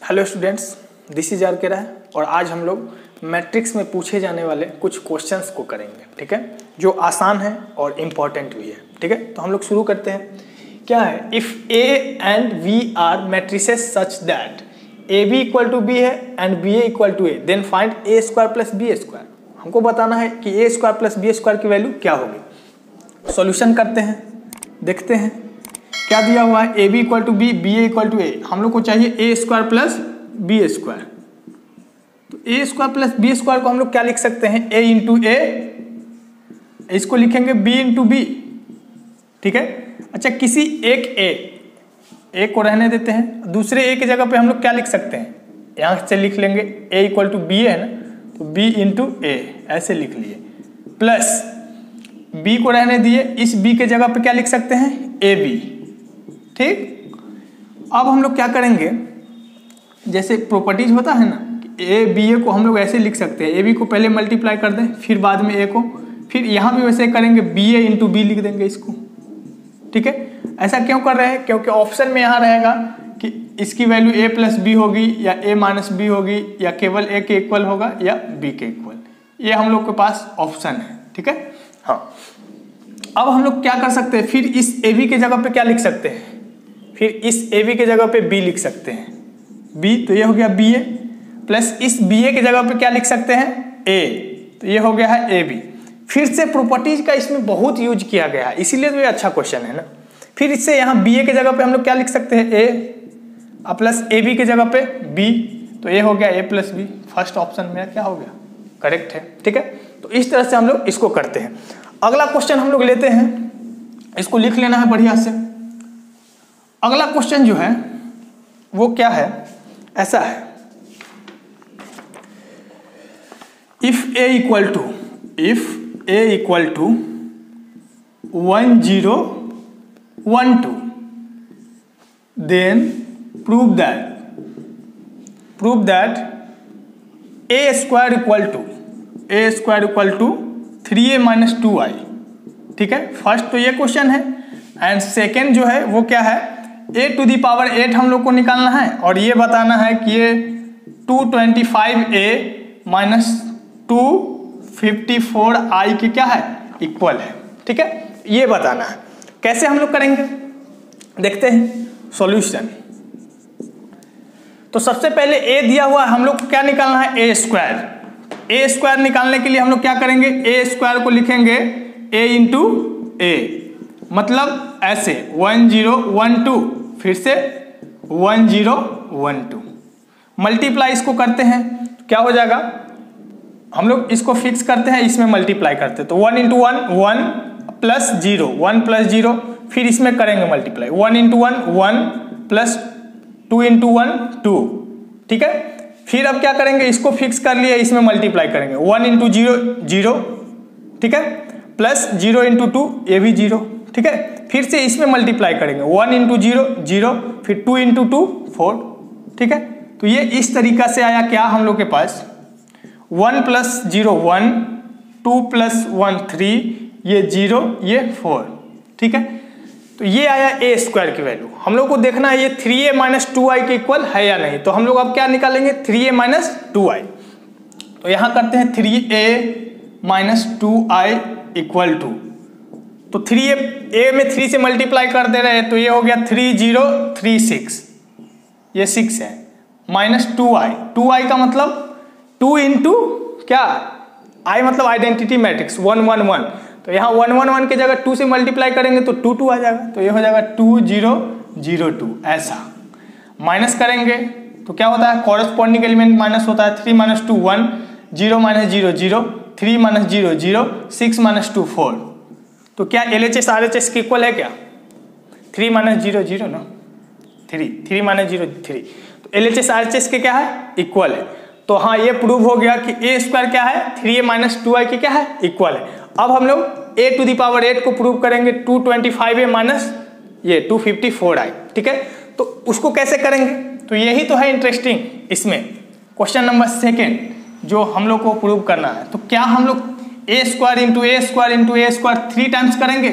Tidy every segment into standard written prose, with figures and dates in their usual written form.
Hello students, this is R K Rai और आज हम लोग मैट्रिक्स में पूछे जाने वाले कुछ क्वेश्चंस को करेंगे। ठीक है, जो आसान है और इम्पॉर्टेंट भी है। ठीक है, तो हम लोग शुरू करते हैं। क्या है, if A and B are matrices such that A B equal to B है and B A equal to A, then find A square plus B square. हमको बताना है कि A square plus B square की value क्या होगी। Solution करते हैं, देखते हैं क्या दिया हुआ है। A B equal to B, B A equal to A, हम लोग को चाहिए A square plus B square. तो A square plus B square को हम लोग क्या लिख सकते हैं, ए इंटू ए, इसको लिखेंगे बी इंटू बी। ठीक है, अच्छा किसी एक ए को रहने देते हैं, दूसरे ए की जगह पे हम लोग क्या लिख सकते हैं, यहां से लिख लेंगे ए इक्वल टू बी है ना, तो बी इंटू ए ऐसे लिख लिए, प्लस बी को रहने दिए, इस बी के जगह पे क्या लिख सकते हैं, ए बी। ठीक, अब हम लोग क्या करेंगे, जैसे प्रॉपर्टीज होता है ना कि ए बी ए को हम लोग ऐसे लिख सकते हैं, ए बी को पहले मल्टीप्लाई कर दें फिर बाद में ए को, फिर यहाँ भी वैसे करेंगे बी ए इंटू बी लिख देंगे इसको। ठीक है, ऐसा क्यों कर रहे हैं, क्योंकि ऑप्शन में यहाँ रहेगा कि इसकी वैल्यू ए प्लस बी होगी या ए माइनस बी होगी या केवल ए के इक्वल होगा या बी के इक्वल, ये हम लोग के पास ऑप्शन है। ठीक है, हाँ अब हम लोग क्या कर सकते हैं, फिर इस ए बी के जगह पे क्या लिख सकते हैं, फिर इस ए बी के जगह पे बी लिख सकते हैं, बी तो ये हो गया बी ए, प्लस इस बी ए के जगह पे क्या लिख सकते हैं, ए, तो ये हो गया है ए बी। फिर से प्रॉपर्टीज का इसमें बहुत यूज किया गया है, इसीलिए तो ये अच्छा क्वेश्चन है ना। फिर इससे यहाँ बी ए के जगह पे हम लोग क्या लिख सकते हैं, ए प्लस ए बी के जगह पे बी, तो ये हो गया ए प्लस बी। फर्स्ट ऑप्शन मेरा क्या हो गया, करेक्ट है। ठीक है, तो इस तरह से हम लोग इसको करते हैं। अगला क्वेश्चन हम लोग लेते हैं, इसको लिख लेना है बढ़िया से। अगला क्वेश्चन जो है वो क्या है, ऐसा है, if A equal to 1 0 1 2, then prove that A square equal to 3a minus 2i। ठीक है, फर्स्ट तो ये क्वेश्चन है एंड सेकेंड जो है वो क्या है, a टू दी पावर 8 हम लोग को निकालना है और ये बताना है कि ये 225a माइनस 254i के क्या है, इक्वल है। ठीक है, ये बताना है। कैसे हम लोग करेंगे, देखते हैं सॉल्यूशन। तो सबसे पहले a दिया हुआ है, हम लोग को क्या निकालना है, ए स्क्वायर निकालने के लिए हम लोग क्या करेंगे, ए स्क्वायर को लिखेंगे a इंटू ए, मतलब ऐसे 1 0 1 2, फिर से 1 0 1 2, मल्टीप्लाई इसको करते हैं तो क्या हो जाएगा, हम लोग इसको फिक्स करते हैं, इसमें मल्टीप्लाई करते हैं तो 1 इंटू 1 1 प्लस 0 1 प्लस 0, फिर इसमें करेंगे मल्टीप्लाई 1 इंटू 1 1 प्लस 2 इंटू 1 2। ठीक है, फिर अब क्या करेंगे, इसको फिक्स कर लिए, इसमें मल्टीप्लाई करेंगे 1 इंटू 0 0, ठीक है, प्लस 0 इंटू 2, ये भी 0। ठीक है, फिर से इसमें मल्टीप्लाई करेंगे 1 इंटू 0 0, फिर 2 इंटू 2 4। ठीक है, तो ये इस तरीका से आया क्या हम लोग के पास, 1 प्लस 0 1, 2 प्लस 1 3, ये 0 ये 4। ठीक है, तो ये आया ए स्क्वायर की वैल्यू। हम लोग को देखना है ये 3a माइनस 2i के इक्वल है या नहीं, तो हम लोग अब क्या निकालेंगे, 3a माइनस 2i। तो यहाँ करते हैं 3a minus 2i equal to, तो 3a में 3 से मल्टीप्लाई कर दे रहे हैं, तो ये हो गया 3 0 3 6, ये 6 है, माइनस 2i का मतलब 2 इंटू क्या, i मतलब आइडेंटिटी मैट्रिक्स 1 1 1, तो यहाँ 1 1 1 की जगह 2 से मल्टीप्लाई करेंगे तो 2 2 आ जाएगा, तो ये हो जाएगा 2 0 0 2। ऐसा माइनस करेंगे तो क्या होता है, कॉरेस्पॉन्डिंग एलिमेंट माइनस होता है, 3 माइनस 2 1, 0 माइनस 0 0, 3 माइनस 0 0, 6 माइनस 2 4। तो क्या LHS RHS के इक्वल है क्या, 3 माइनस 0 0 ना, 3 माइनस 0 3, तो LHS RHS के क्या है, इक्वल है। तो हाँ, ये प्रूव हो गया कि ए स्क्वायर क्या है, 3a माइनस 2i के क्या है, इक्वल है। अब हम लोग a टू दी पावर 8 को प्रूव करेंगे, 225a माइनस ये 254i। ठीक है, तो उसको कैसे करेंगे, तो यही तो है इंटरेस्टिंग इसमें, क्वेश्चन नंबर सेकेंड जो हम लोग को प्रूव करना है। तो क्या हम लोग ए square into A square into A square 3 times करेंगे,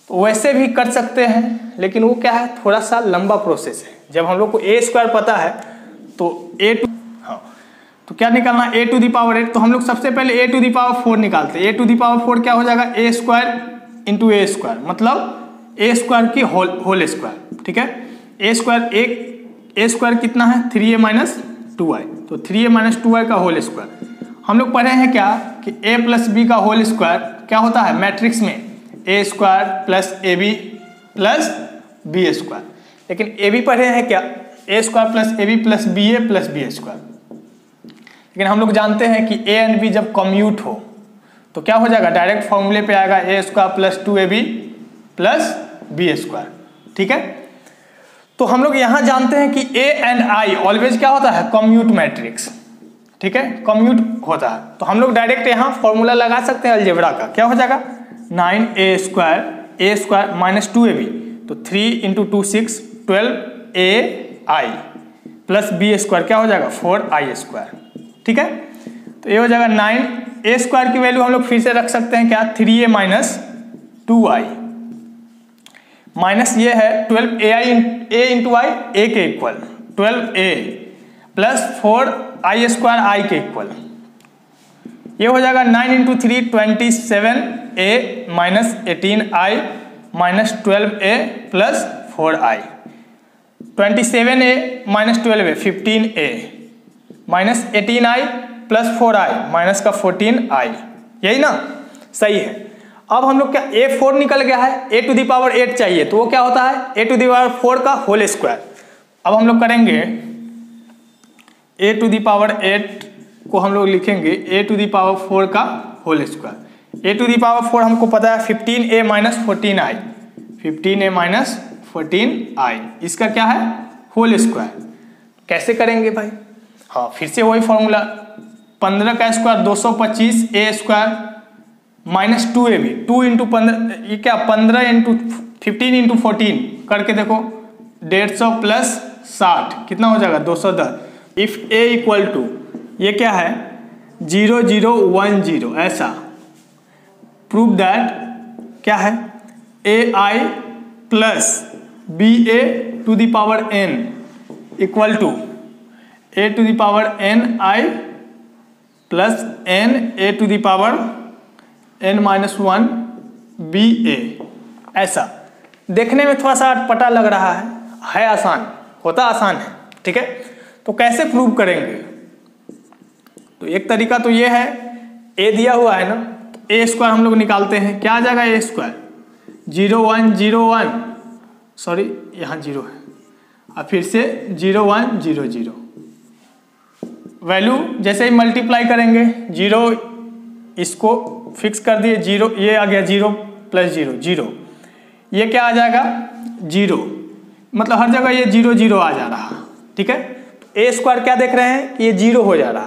तो वैसे भी कर सकते हैं, लेकिन वो क्या है, थोड़ा सा लंबा प्रोसेस है। जब हम लोग को ए स्क्वायर पता है तो तो क्या निकालना है, ए टू दी पावर 8। तो हम लोग सबसे पहले ए टू दी पावर 4 निकालते हैं। ए टू दी पावर 4 क्या हो जाएगा, ए स्क्वायर इंटू ए स्क्वायर, मतलब ए स्क्वायर की होल स्क्वायर। ठीक है, ए स्क्वायर कितना है 3a माइनस 2i, तो 3a माइनस 2i का होल स्क्वायर। हम लोग पढ़े हैं क्या कि a प्लस बी का होल स्क्वायर क्या होता है मैट्रिक्स में, A square plus A B plus B square. लेकिन ए बी पढ़े हैं क्या, A square plus A B plus B A plus B square. लेकिन हम लोग जानते हैं कि ए एंड बी जब कम्यूट हो तो क्या हो जाएगा, डायरेक्ट फॉर्मूले पे आएगा A square plus 2ab plus B square. ठीक है, तो हम लोग यहाँ जानते हैं कि ए एंड आई ऑलवेज क्या होता है, कम्यूट मैट्रिक्स। ठीक है, कम्यूट होता है, तो हम लोग डायरेक्ट यहाँ फॉर्मूला लगा सकते हैं अलजेब्रा का। क्या हो जाएगा 9a स्क्वायर माइनस 2ab, तो 3 into 2 6 12ai plus B square क्या हो जाएगा 4i स्क्वायर। ठीक है, तो ये हो जाएगा 9a स्क्वायर की वैल्यू हम लोग फिर से रख सकते हैं क्या, 3a माइनस 2i माइनस ये है 12a इंटू आई, ए के equal 12a plus 4i square आई के इक्वल। ये हो जाएगा 9 into 3 27a minus 18i minus 12a plus 4i, 27a minus 12a 15a minus 18i plus 4i minus का 14i, यही ना, सही है। अब हम लोग क्या a4 निकल गया है, a टू दी पावर 8 चाहिए, तो वो क्या होता है a टू दी पावर 4 का होल स्क्वायर। अब हम लोग करेंगे a टू दी पावर 8 को हम लोग लिखेंगे a टू दी पावर 4 का whole square. a to the power 4 हमको पता है 15a minus 14i, 15a minus 14i, इसका क्या है होल स्क्वायर। कैसे करेंगे भाई, हाँ फिर से वही फॉर्मूला, 15 का square 225a square minus 2ab, 2 into 15, ये क्या 15 इंटू 15 इंटू 14 करके देखो 150 प्लस 60 कितना हो जाएगा 210। इफ a इक्वल टू ये क्या है 0 0 1 0, ऐसा प्रूव दैट क्या है ai plus ba to the power n equal to a to the power n i plus n a to the power n minus 1 B A. ऐसा देखने में थोड़ा सा अटपटा लग रहा है आसान, होता आसान है। ठीक है, तो कैसे प्रूव करेंगे, तो एक तरीका तो ये है, a दिया हुआ है ना, तो a स्क्वायर हम लोग निकालते हैं, क्या आ जाएगा a स्क्वायर 0 1 0 1, सॉरी यहाँ 0 है, अब फिर से 0 1 0 0, वैल्यू जैसे ही मल्टीप्लाई करेंगे 0 इसको फिक्स कर दिए 0, ये आ गया 0 प्लस 0 0, ये क्या आ जाएगा 0, मतलब हर जगह ये 0 0 आ जा रहा। ठीक है, तो ए स्क्वायर क्या देख रहे हैं कि ये 0 हो जा रहा।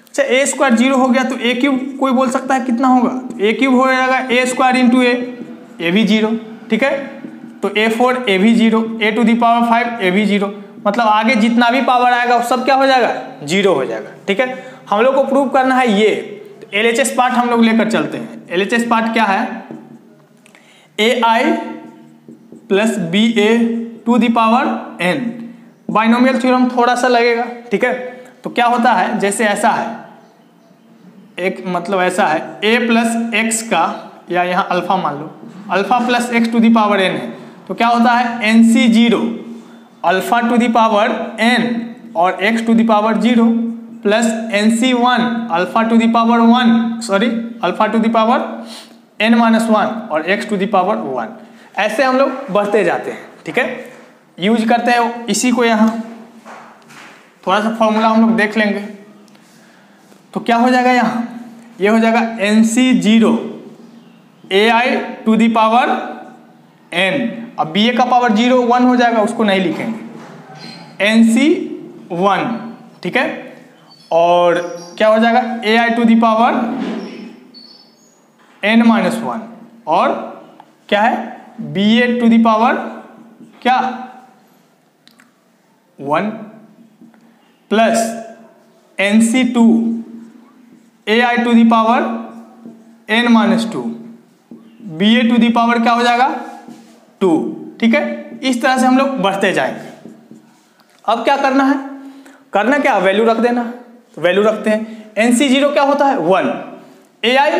अच्छा ए स्क्वायर 0 हो गया तो ए क्यूब कोई बोल सकता है कितना होगा, तो ए क्यूब हो जाएगा ए स्क्वायर इंटू ए भी 0। ठीक है, तो a4 ए भी 0, a टू दी पावर 5 ए भी 0, मतलब आगे जितना भी पावर आएगा वो सब क्या हो जाएगा 0 हो जाएगा। ठीक है, हम लोग को प्रूव करना है ये, तो LHS पार्ट हम लोग लेकर चलते हैं। LHS पार्ट क्या है ai plus B A to the power n, binomial theorem थोड़ा सा लगेगा। ठीक है, तो क्या होता है जैसे ऐसा है एक, मतलब ऐसा है a प्लस एक्स का, या यहाँ अल्फा मान लो, alpha plus X to the power n है, तो क्या होता है NC0 alpha to the power n और x to the power 0 plus NC1 alpha to the power 1, sorry alpha to the power n minus 1 और x to the power 1, ऐसे हम लोग बढ़ते जाते हैं। ठीक है, यूज करते हैं इसी को, यहाँ थोड़ा सा फॉर्मूला हम लोग देख लेंगे, तो क्या हो जाएगा यहाँ, ये हो जाएगा NC0 ai to the power n, अब बी ए का पावर 0 1 हो जाएगा, उसको नहीं लिखेंगे NC1। ठीक है, और क्या हो जाएगा ai to the power n minus 1 और क्या है B A to the power क्या 1 plus NC2 ai to the power n minus 2, B A to the power क्या हो जाएगा 2। ठीक है, इस तरह से हम लोग बढ़ते जाएंगे। अब क्या करना है, करना क्या, वैल्यू रख देना। तो वैल्यू रखते हैं, NC0 क्या होता है 1, AI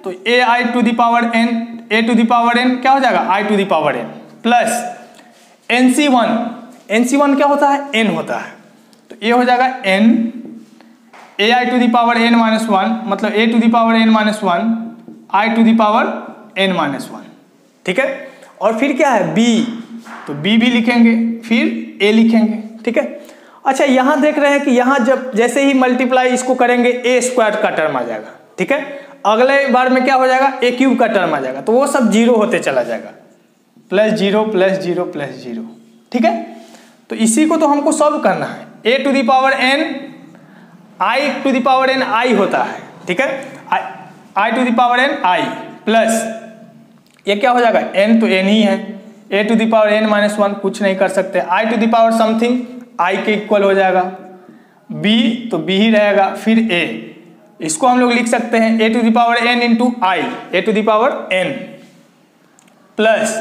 तो AI to the power n, A to the power n क्या हो जाएगा I to the power n plus NC1 क्या होता है n होता है, तो ये हो जाएगा n AI to the power n minus 1 मतलब A to the power n minus 1 I to the power n minus 1, ठीक है। और फिर क्या है B, तो B भी लिखेंगे, फिर A लिखेंगे, ठीक है। अच्छा यहाँ देख रहे हैं कि यहाँ जब जैसे ही मल्टीप्लाई इसको करेंगे A स्क्वायर का टर्म आ जाएगा, ठीक है। अगले बार में क्या हो जाएगा A क्यूब का टर्म आ जाएगा, तो वो सब जीरो होते चला जाएगा, plus zero plus zero plus zero, ठीक है। तो इसी को तो हमको सॉल्व करना है, A to the power n I to the power n I होता है, ठीक है। I to the power n I plus ये क्या हो जाएगा n तो n ही है, A to the power n minus 1 कुछ नहीं कर सकते, I to the power something I के इक्वल हो जाएगा, B तो B ही रहेगा, फिर A, इसको हम लोग लिख सकते हैं A to the power n into I, A to the power n plus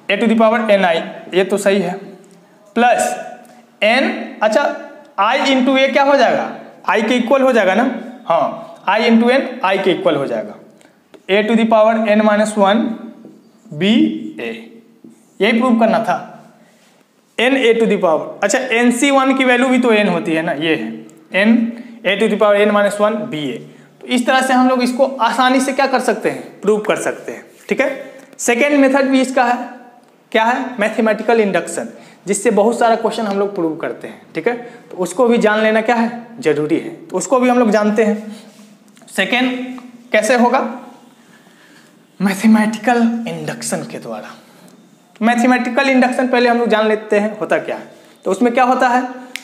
A to the power ni, ये तो सही है, प्लस n, अच्छा I इंटू A क्या हो जाएगा I के इक्वल हो जाएगा ना, हाँ I इंटू n I के इक्वल हो जाएगा, तो A to the power n minus 1 B A, यही प्रूव करना था, n A to the power, अच्छा NC1 की वैल्यू भी तो n होती है ना, ये है n A to the power n minus 1 B A। तो इस तरह से हम लोग इसको आसानी से क्या कर सकते हैं, प्रूव कर सकते हैं, ठीक है। सेकेंड मेथड भी इसका है, क्या है, मैथमेटिकल इंडक्शन, जिससे बहुत सारा क्वेश्चन हम लोग प्रूव करते हैं, ठीक है। तो उसको भी जान लेना क्या है, जरूरी है, तो उसको भी हम लोग जानते हैं। सेकेंड कैसे होगा, मैथमेटिकल इंडक्शन के द्वारा। मैथमेटिकल इंडक्शन पहले हम लोग जान लेते हैं होता क्या है। तो उसमें क्या होता है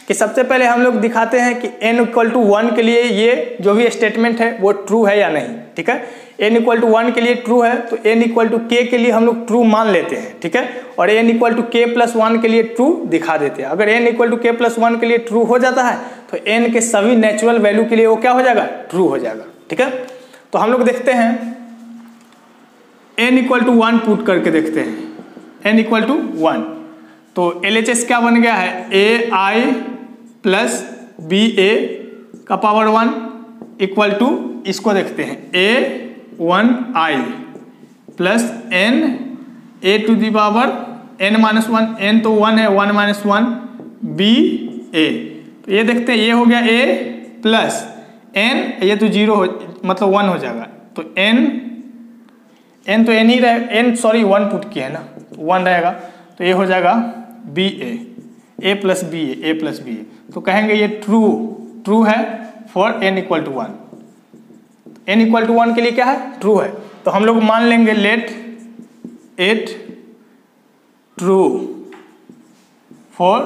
कि सबसे पहले हम लोग दिखाते हैं कि n इक्वल टू 1 के लिए ये जो भी स्टेटमेंट है वो ट्रू है या नहीं, ठीक है। n इक्वल टू 1 के लिए ट्रू है तो n इक्वल टू k के लिए हम लोग ट्रू मान लेते हैं, ठीक है, और n equal to k plus 1 के लिए ट्रू दिखा देते हैं। अगर n equal to k plus 1 के लिए ट्रू हो जाता है तो n के सभी नेचुरल वैल्यू के लिए वो क्या हो जाएगा, ट्रू हो जाएगा, ठीक है। तो हम लोग देखते हैं n इक्वल टू 1 पुट करके देखते हैं, n इक्वल टू 1, तो LHS क्या बन गया है, AI प्लस BA का पावर 1 इक्वल टू, इसको देखते हैं A1I plus n A to the power n minus 1, n तो 1 है, 1 माइनस 1 BA, तो ये देखते हैं ये हो गया A प्लस n, ये तो 0 हो मतलब 1 हो जाएगा, तो n तो n ही रहे, n सॉरी 1 पुट किया है ना, 1 रहेगा, तो ये हो जाएगा BA, A plus BA, A plus BA, तो कहेंगे ये ट्रू है for n equal to 1, n equal to 1 के लिए क्या है, ट्रू है, तो हम लोग मान लेंगे let it true for,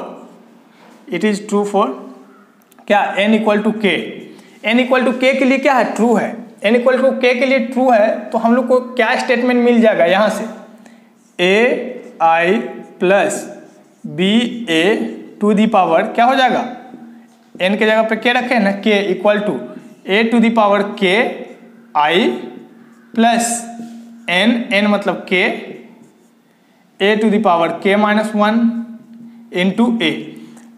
it is true for क्या, n equal to k, n equal to k के लिए क्या है, ट्रू है, n इक्वल टू k के लिए ट्रू है, तो हम लोग को क्या स्टेटमेंट मिल जाएगा यहाँ से, AI plus BA to the power क्या हो जाएगा, n के जगह पे k रखे ना, k equal to A to the power k I plus n मतलब k A to the power k minus 1 into A,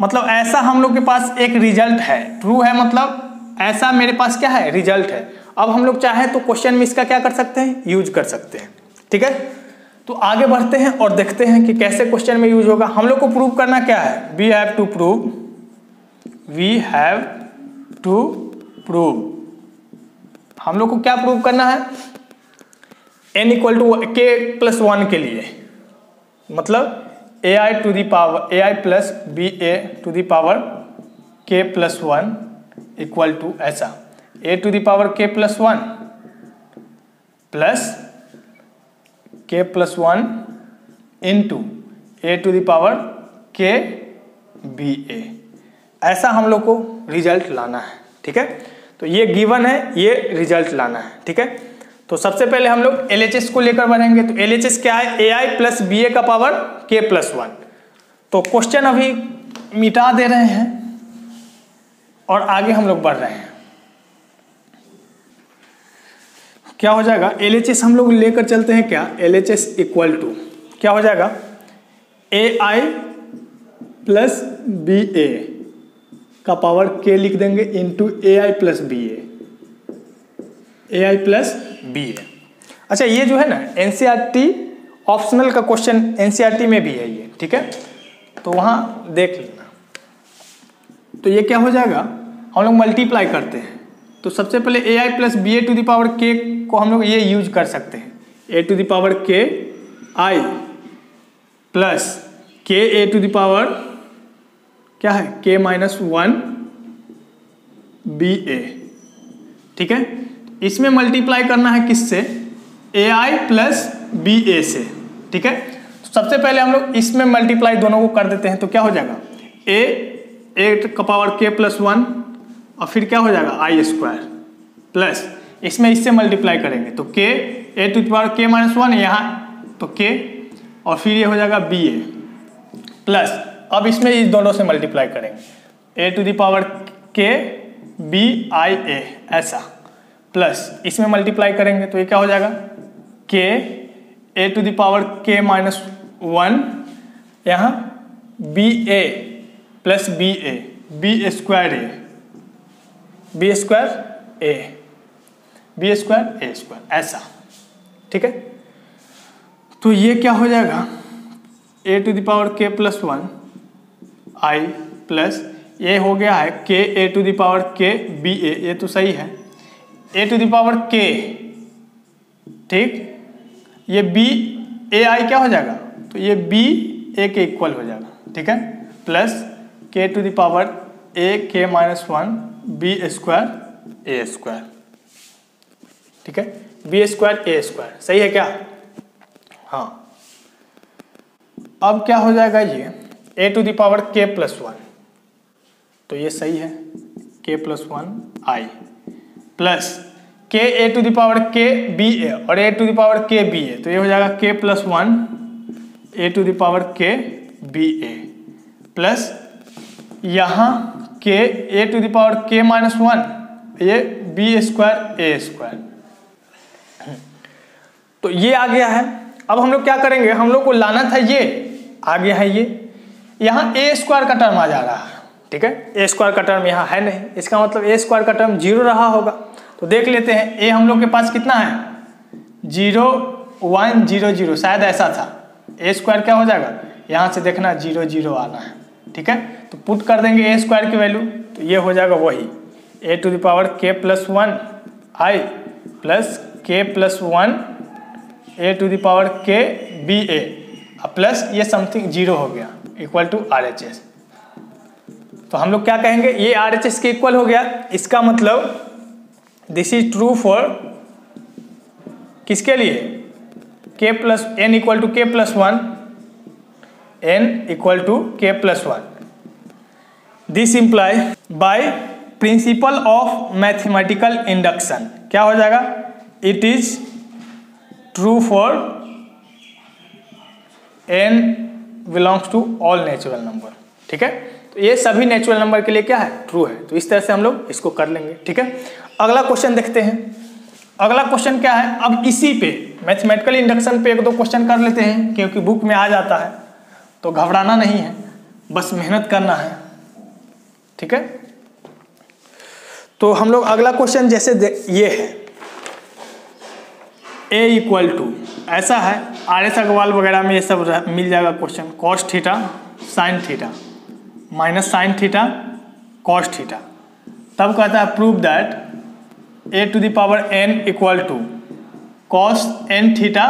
मतलब ऐसा हम लोग के पास एक रिजल्ट है, ट्रू है मतलब ऐसा मेरे पास क्या है, रिजल्ट है। अब हम लोग चाहें तो क्वेश्चन में इसका क्या कर सकते हैं, यूज कर सकते हैं, ठीक है। तो आगे बढ़ते हैं और देखते हैं कि कैसे क्वेश्चन में यूज होगा। हम लोग को प्रूव करना क्या है, वी हैव टू प्रूव, हम लोग को क्या प्रूव करना है, n equal to k plus 1 के लिए, मतलब AI to the power AI plus BA to the power k plus 1 equal to ऐसा A to the power k plus 1 plus k plus 1 into A to the power k BA, ऐसा हम लोग को result लाना है, ठीक है। तो ये गिवन है, ये रिजल्ट लाना है, ठीक है। तो सबसे पहले हम लोग LHS को लेकर बढ़ेंगे, तो LHS क्या है, AI प्लस BA का पावर k प्लस 1, तो क्वेश्चन अभी मिटा दे रहे हैं और आगे हम लोग बढ़ रहे हैं। क्या हो जाएगा, LHS हम लोग लेकर चलते हैं क्या, LHS इक्वल टू क्या हो जाएगा, AI प्लस बी ए का पावर k लिख देंगे into A I plus B ए। अच्छा, ये जो है ना एनसीईआरटी ऑप्शनल का क्वेश्चन एनसीईआरटी में भी है ये, ठीक है, तो वहाँ देख लेना। तो ये क्या हो जाएगा, हम लोग मल्टीप्लाई करते हैं तो सबसे पहले A I plus B A to the power के को हम लोग ये यूज कर सकते हैं, ए टू द पावर के आई plus K A to the power क्या है के माइनस 1 बी ए, ठीक है। इसमें मल्टीप्लाई करना है किससे, ए आई प्लस बी ए से, ठीक है। तो सबसे पहले हम लोग इसमें मल्टीप्लाई दोनों को कर देते हैं तो क्या हो जाएगा ए का पावर के प्लस 1 और फिर क्या हो जाएगा आई स्क्वायर प्लस इसमें इससे मल्टीप्लाई करेंगे तो के A to the power K minus 1 यहाँ तो के और फिर ये हो जाएगा बी ए प्लस अब इसमें इस दोनों से मल्टीप्लाई करेंगे ए to the power K B I ए ऐसा प्लस इसमें मल्टीप्लाई करेंगे तो ये क्या हो जाएगा K A to the power K minus 1 यहाँ B A plus B A B square A B square A square ऐसा, ठीक है। तो ये क्या हो जाएगा A to the power K plus 1 I plus ये हो गया है K A to the power K B A, ये तो सही है, ए टू द पावर के, ठीक, ये बी ए आई क्या हो जाएगा तो ये बी ए के इक्वल हो जाएगा, ठीक है, प्लस के टू द पावर ए के minus 1 B square A square, ठीक है, बी स्क्वायर ए स्क्वायर, सही है क्या। हाँ, अब क्या हो जाएगा ये ए to the power K plus 1 तो ये सही है के plus 1 I plus K A to the power K B A और A to the power K B A तो ये हो जाएगा K plus 1 A to the power K B A plus यहाँ K A to the power K minus 1 ये B square A square. तो ये आ गया है। अब हम लोग क्या करेंगे, हम लोग को लाना था ये आ गया है, ये यहाँ ए स्क्वायर का टर्म आ जा रहा है, ठीक है, ए स्क्वायर का टर्म यहाँ है नहीं, इसका मतलब ए स्क्वायर का टर्म 0 रहा होगा। तो देख लेते हैं ए हम लोग के पास कितना है 0 1 0 0, शायद ऐसा था, ए स्क्वायर क्या हो जाएगा यहाँ से देखना 0 0 आना है, ठीक है। तो पुट कर देंगे ए स्क्वायर की वैल्यू तो ये हो जाएगा वही A to the power K plus 1 I plus K plus 1 A to the power K B A plus ये समथिंग 0 हो गया equal to R H S. तो हम लोग क्या कहेंगे ये आर एच एस के इक्वल हो गया, इसका मतलब दिस इज ट्रू फॉर किसके लिए K plus N equal to K plus 1 n equal to K plus 1। This imply by principle of mathematical induction क्या हो जाएगा it is true for n belongs to all natural number, ठीक है। तो ये सभी नेचुरल नंबर के लिए क्या है ट्रू है। तो इस तरह से हम लोग इसको कर लेंगे, ठीक है। अगला क्वेश्चन देखते हैं। अगला क्वेश्चन क्या है, अब इसी पे मैथमेटिकल इंडक्शन पे 1-2 क्वेश्चन कर लेते हैं क्योंकि बुक में आ जाता है, तो घबराना नहीं है, बस मेहनत करना है, ठीक है। तो हम लोग अगला क्वेश्चन जैसे ये है a इक्वल टू ऐसा है, आर एस अग्रवाल वगैरह में ये सब मिल जाएगा question, cos theta sine theta minus sine theta cos theta. तब कहता है prove that A to the power n equal to cos n theta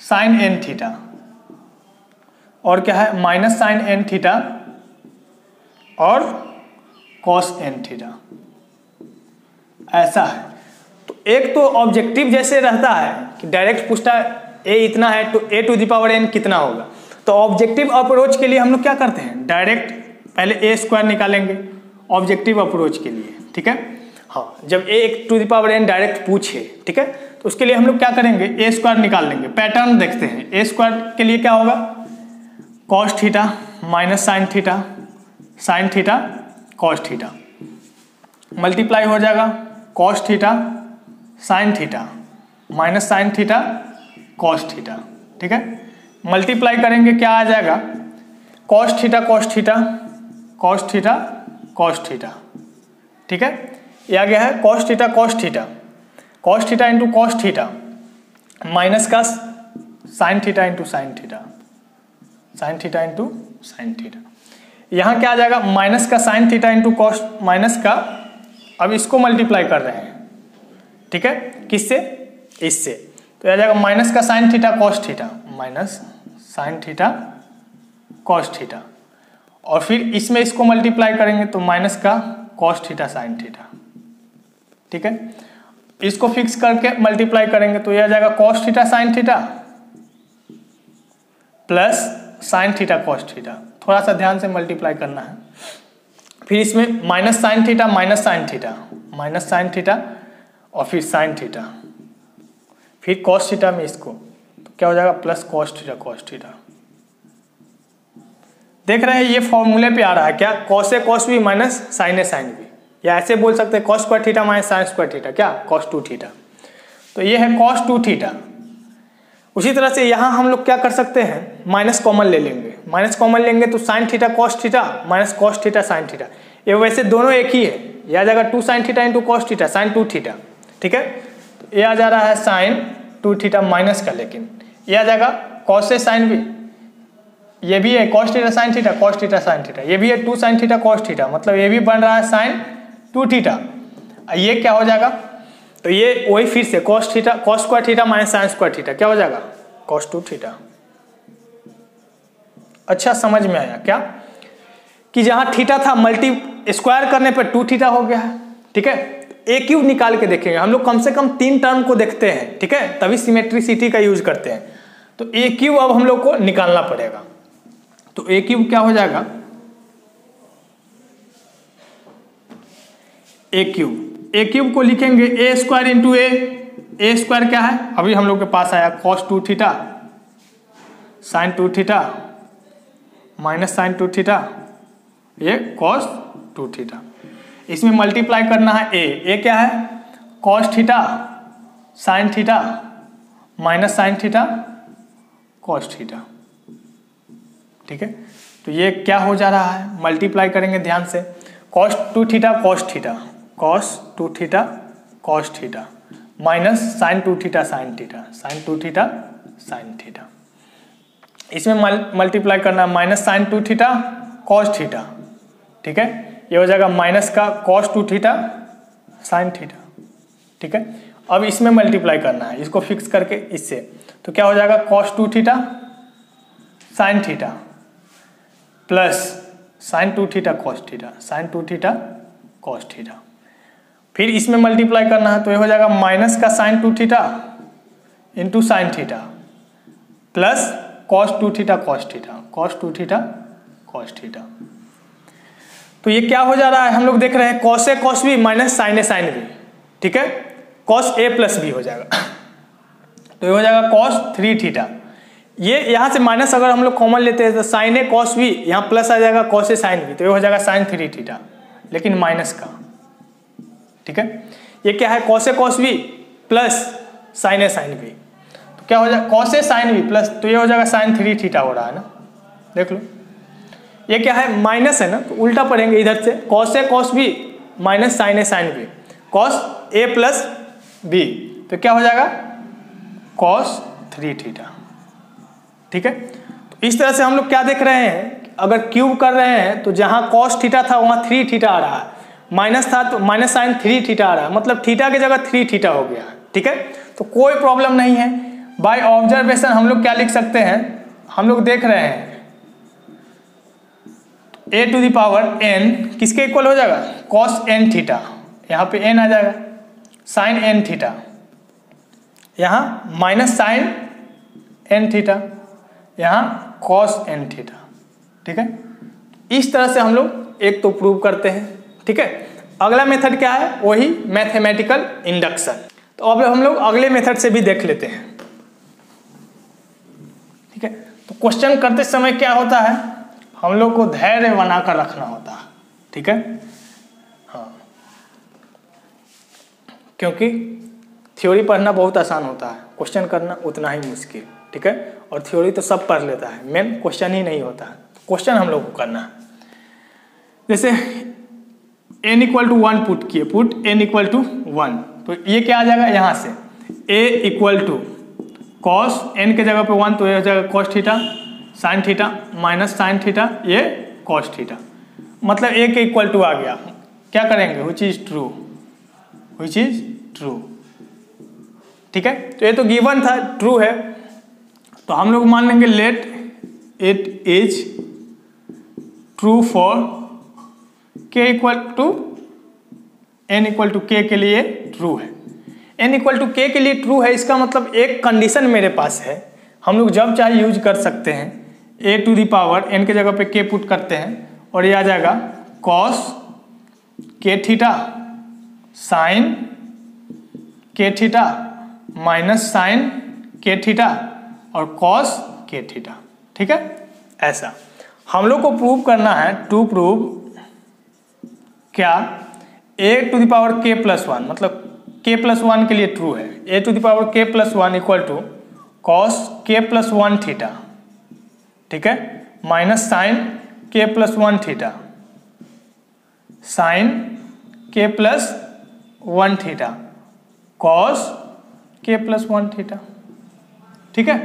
sine n theta और क्या है माइनस साइन n थीटा और कॉस n थीटा, ऐसा है। तो एक तो ऑब्जेक्टिव जैसे रहता है कि डायरेक्ट पूछता है a इतना है तो a to the power n कितना होगा। तो ऑब्जेक्टिव अप्रोच के लिए हम लोग क्या करते हैं डायरेक्ट पहले a स्क्वायर निकालेंगे ऑब्जेक्टिव अप्रोच के लिए, ठीक है। हाँ, जब a to the power n direct पूछे, ठीक है, तो उसके लिए हम लोग क्या करेंगे a स्क्वायर निकाल लेंगे। पैटर्न देखते हैं, a स्क्वायर के लिए क्या होगा cos theta minus sine theta cos theta multiply हो जाएगा cos theta sine theta minus sine theta cos theta, ठीक है। मल्टीप्लाई करेंगे क्या आ जाएगा cos theta cos theta cos theta cos theta, ठीक है। ये आ गया है cos theta cos theta into cos theta minus का sine theta into sine theta, sine theta into sine theta. यहाँ क्या आ जाएगा, माइनस का sine theta into cos, minus का, अब इसको मल्टीप्लाई कर रहे हैं, ठीक है, किससे, इससे, तो आ जाएगा माइनस का sine theta cos theta, minus sine theta cos theta, और फिर इसमें इसको मल्टीप्लाई करेंगे तो माइनस का कॉस थीटा साइन थीटा, ठीक है। इसको फिक्स करके मल्टीप्लाई करेंगे तो यह आ जाएगा cos theta sine theta plus sign theta cos theta, थोड़ा सा ध्यान से मल्टीप्लाई करना है। फिर इसमें minus sine theta minus sine theta और फिर साइन थीटा, फिर कॉस थीटा में इसको, तो क्या हो जाएगा प्लस कॉस थीटा। देख रहे हैं ये फॉर्मूले पे आ रहा है क्या, cos A cos B minus sign A sine B, या ऐसे बोल सकते हैं cos square theta minus sine square theta, क्या कॉस 2 थीटा, तो ये है कॉस 2 थीटा। उसी तरह से यहाँ हम लोग क्या कर सकते हैं, माइनस कॉमन ले लेंगे, माइनस कॉमन लेंगे तो sign theta cos theta minus cos theta sine theta, ये वैसे दोनों एक ही है, यह आ जाएगा 2 sign theta into cos theta sine 2 theta, ठीक है। तो ये आ जा रहा है साइन 2 थीटा माइनस का, लेकिन ये आ जाएगा कॉस ए साइन बी, ये भी है cos theta sine theta cos theta sine theta, ये भी है 2 साइन थीटा कॉस थीटा, मतलब ये भी बन रहा है साइन 2 थीटा। ये क्या हो जाएगा, तो ये वही फिर से cos theta cos square theta minus sine square theta, क्या हो जाएगा कॉस 2 थीटा। अच्छा समझ में आया क्या, कि जहां थीटा था मल्टी स्क्वायर करने पर 2 थीटा हो गया है, ठीक है। ए क्यूब निकाल के देखेंगे हम लोग, कम से कम 3 टर्म को देखते हैं, ठीक है, तभी सिमेट्रिसिटी का यूज करते हैं। तो ए क्यूब अब हम लोग को निकालना पड़ेगा, तो ए क्यूब क्या हो जाएगा, ए क्यूब को लिखेंगे A square into A square क्या है, अभी हम लोग के पास आया cos 2 theta sine 2 theta minus sine 2 theta, ये कॉस 2 थीटा। इसमें मल्टीप्लाई करना है ए क्या है cos theta sine theta minus sine theta cos theta, ठीक है। तो ये क्या हो जा रहा है, मल्टीप्लाई करेंगे ध्यान से, cos 2 theta cos 2 theta cos theta minus sine 2 theta sine 2 theta sine theta. इसमें मल्टीप्लाई करना है minus sine 2 theta cos theta, ठीक है, ये हो जाएगा माइनस का कॉस 2 थीटा साइन थीटा, ठीक है। अब इसमें मल्टीप्लाई करना है, इसको फिक्स करके इससे, तो क्या हो जाएगा cos 2 theta sine theta plus sign 2 theta cos theta sine 2 theta cos theta. फिर इसमें मल्टीप्लाई करना है तो ये हो जाएगा माइनस का sine 2 theta into sine theta plus cos 2 theta cos 2 theta cos theta. तो ये क्या हो जा रहा है, हम लोग देख रहे हैं cos A cos B minus sign A sine B, ठीक है, कॉस ए प्लस बी हो जाएगा, तो ये हो जाएगा कॉस 3 थीटा। ये यहाँ से माइनस अगर हम लोग कॉमन लेते हैं तो साइन ए कॉस बी, यहाँ प्लस आ जाएगा कॉस ए साइन बी, तो ये हो जाएगा साइन 3 थीटा, लेकिन माइनस का, ठीक है। ये क्या है cos A cos B plus sign A sine B, तो क्या हो जाएगा cos A sine B plus, तो ये हो जाएगा साइन 3 थीटा हो रहा है ना, देख लो। ये क्या है माइनस है ना, तो उल्टा पढ़ेंगे इधर से, cos A cos B minus sign A sine B cos A plus B, तो क्या हो जाएगा कॉस 3 थीटा, ठीक है। तो इस तरह से हम लोग क्या देख रहे हैं, अगर क्यूब कर रहे हैं तो जहां कॉस थीटा था वहां 3 थीटा आ रहा है, माइनस था तो माइनस साइन 3 थीटा आ रहा है, मतलब थीटा की जगह 3 थीटा हो गया, ठीक है। तो कोई प्रॉब्लम नहीं है, बाय ऑब्जर्वेशन हम लोग क्या लिख सकते हैं, हम लोग देख रहे हैं a to the power n किसके इक्वल हो जाएगा कॉस n थीटा, यहाँ पे n आ जाएगा साइन n थीटा, यहाँ माइनस साइन n थीटा, यहाँ कॉस n थीटा, ठीक है। इस तरह से हम लोग एक तो प्रूव करते हैं, ठीक है। अगला मेथड क्या है, वही मैथमेटिकल इंडक्शन। तो अब हम लोग अगले मेथड से भी देख लेते हैं, ठीक है। तो क्वेश्चन करते समय क्या होता है, हम लोग को धैर्य बनाकर रखना होता है, ठीक है, हाँ, क्योंकि थ्योरी पढ़ना बहुत आसान होता है, क्वेश्चन करना उतना ही मुश्किल, ठीक है। और थ्योरी तो सब पढ़ लेता है, मेन क्वेश्चन ही नहीं होता है, क्वेश्चन हम लोग को करना है। जैसे n इक्वल टू 1 पुट किए, पुट n इक्वल टू 1, तो ये क्या आ जाएगा यहाँ से a equal to cos n के जगह पे 1 तो ये हो जाएगा cos theta sine theta minus sine theta, ये कॉस थीटा, मतलब a के इक्वल टू आ गया। क्या करेंगे, which is true, which is true. ठीक है, तो ये तो गिवन था, ट्रू है, तो हम लोग मान लेंगे let it is true for k equal to n equal to k के लिए ट्रू है। n इक्वल टू k के लिए ट्रू है, इसका मतलब एक कंडीशन मेरे पास है, हम लोग जब चाहे यूज कर सकते हैं। a to the power n के जगह पे k पुट करते हैं और ये आ जाएगा cos k theta sine k theta minus sine k theta और कॉस k थीटा। ठीक है, ऐसा हम लोग को प्रूव करना है, टू प्रूव क्या a to the power k plus 1, मतलब k प्लस 1 के लिए ट्रू है। a to the power k plus 1 equal to cos k plus 1 theta, ठीक है, minus sine k plus 1 theta sine k plus 1 theta cos k plus 1 theta. ठीक है,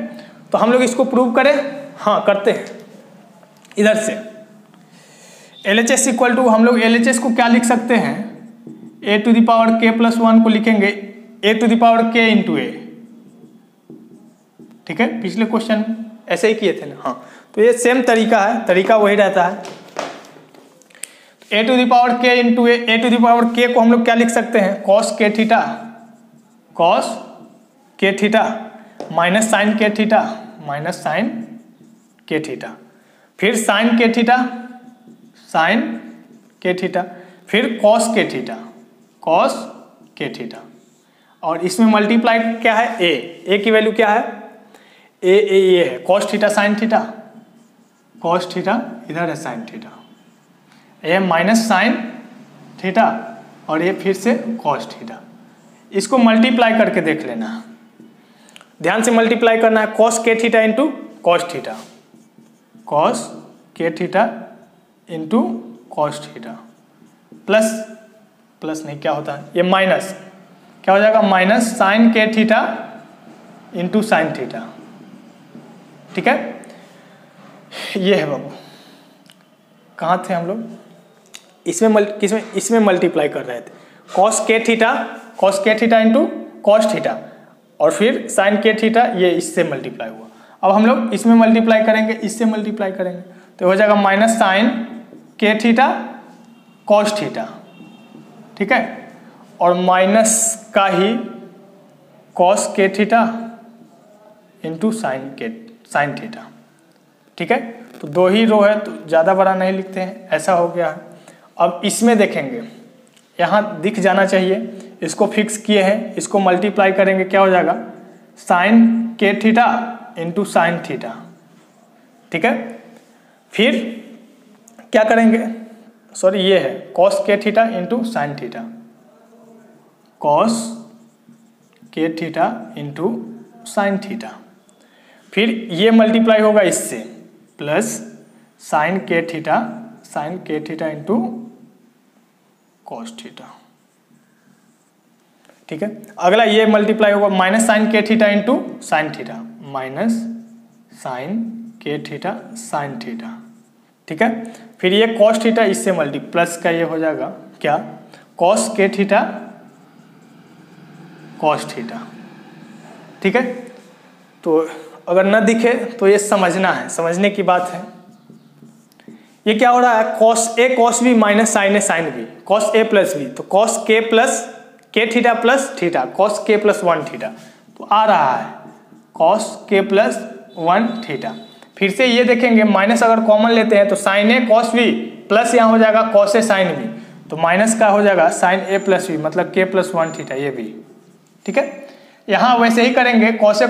तो हम लोग इसको प्रूव करें, हाँ करते हैं। इधर से LHS इक्वल टू, हम लोग LHS को क्या लिख सकते हैं, a to the power k plus 1 को लिखेंगे a to the power k into a। ठीक है, पिछले क्वेश्चन ऐसे ही किए थे ना, हाँ, तो ये सेम तरीका है, तरीका वही रहता है। a to the power k into a to the power k को हम लोग क्या लिख सकते हैं, cos k theta, cos k theta minus sine k theta, minus sine k theta, फिर sine k theta, sine k theta, फिर cos k theta, cos k theta, और इसमें मल्टीप्लाई क्या है, a की वैल्यू क्या है, ये है cos theta sine theta, cos theta इधर है साइन थीटा, ये माइनस साइन थीटा और ये फिर से कॉस थीटा। इसको मल्टीप्लाई करके देख लेना, ध्यान से मल्टीप्लाई करना है, cos k theta into cos theta, cos k theta into cos theta, plus plus नहीं क्या होता है ये माइनस, क्या हो जाएगा minus sine k theta into sine theta. ठीक है, ये है बाबू, कहाँ थे हम लोग, इसमें मल्टीप्लाई कर रहे थे, cos k theta into cos theta और फिर साइन k थीटा, ये इससे मल्टीप्लाई हुआ। अब हम लोग इसमें मल्टीप्लाई करेंगे, इससे मल्टीप्लाई करेंगे, तो हो जाएगा minus sine k theta cos theta. ठीक है, और माइनस का ही cos k theta into sine theta. ठीक है, तो दो ही रो है तो ज़्यादा बड़ा नहीं लिखते हैं, ऐसा हो गया है। अब इसमें देखेंगे, यहाँ दिख जाना चाहिए, इसको फिक्स किए हैं, इसको मल्टीप्लाई करेंगे, क्या हो जाएगा sine k theta into sine theta. ठीक है, फिर क्या करेंगे, सॉरी ये है cos k theta into sine theta, cos k theta into sine theta, फिर ये मल्टीप्लाई होगा इससे, plus sine k theta into cos theta. ठीक है, अगला ये मल्टीप्लाई होगा minus sine k theta into sine theta, minus sine k theta sine theta. ठीक है, फिर ये कॉस थीटा इससे प्लस का ये हो जाएगा क्या, cos k theta cos theta. ठीक है, तो अगर न दिखे तो ये समझना है, समझने की बात है। ये क्या हो रहा है, cos a cos b minus sine a sine b, cos a plus b, तो cos k theta plus theta, cos k plus 1 theta, तो आ रहा है कॉस k प्लस 1 थीटा। फिर से ये देखेंगे, माइनस अगर कॉमन लेते हैं तो sine a cos b plus यहाँ हो जाएगा कॉस a साइन b, तो माइनस का हो जाएगा साइन a प्लस b, मतलब k प्लस 1 थीटा, ये भी। ठीक है, यहाँ वैसे ही करेंगे, cos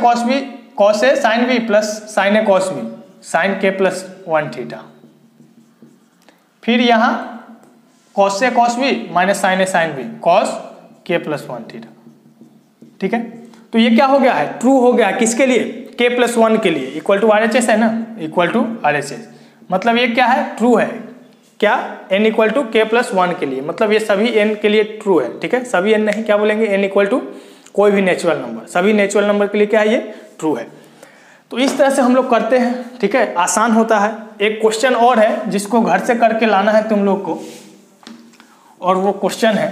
a sine b plus sine a cos b, sine k plus 1 theta, फिर यहाँ cos a cos b minus sine a sine b, cos k plus 1 theta. ठीक है, तो ये क्या हो गया है, ट्रू हो गया है, किसके लिए, k प्लस 1 के लिए, इक्वल टू RHS है ना, इक्वल टू RHS, मतलब ये क्या है, ट्रू है। क्या, n equal to K plus 1 के लिए, मतलब ये सभी n के लिए ट्रू है। ठीक है, सभी n नहीं, क्या बोलेंगे, n इक्वल टू कोई भी नेचुरल नंबर, सभी नेचुरल नंबर के लिए क्या है, ये ट्रू है। तो इस तरह से हम लोग करते हैं। ठीक है, आसान होता है। एक क्वेश्चन और है जिसको घर से करके लाना है तुम लोग को, और वो क्वेश्चन है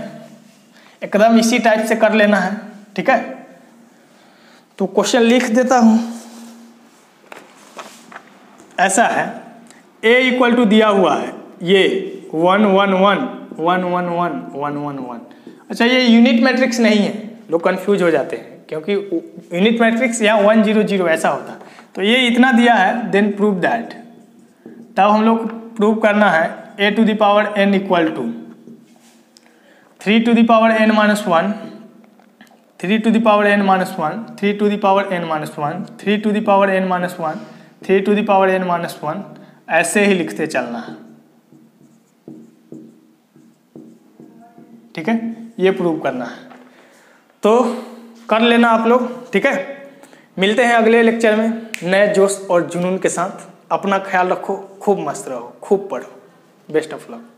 एकदम इसी टाइप से कर लेना है। ठीक है, तो क्वेश्चन लिख देता हूं। ऐसा है, a इक्वल टू दिया हुआ है ये 1 1 1 1 1 1 1 1 1। अच्छा, ये यूनिट मैट्रिक्स नहीं है, लोग कंफ्यूज हो जाते हैं, क्योंकि यूनिट मैट्रिक्स यहाँ 1 0 0 ऐसा होता है। तो ये इतना दिया है, देन प्रूव दैट। तब हम लोग प्रूव करना है a to the power n equal to 3 to the power n minus 1, 3 to the power n minus 1, 3 to the power n minus 1, 3 to the power n minus 1, 3 to the power n minus 1, ऐसे ही लिखते चलना है। ठीक है, ये prove करना है, तो कर लेना आप लोग। ठीक है, मिलते हैं अगले लेक्चर में नए जोश और जुनून के साथ। अपना ख्याल रखो, खूब मस्त रहो, खूब पढ़ो। Best of luck.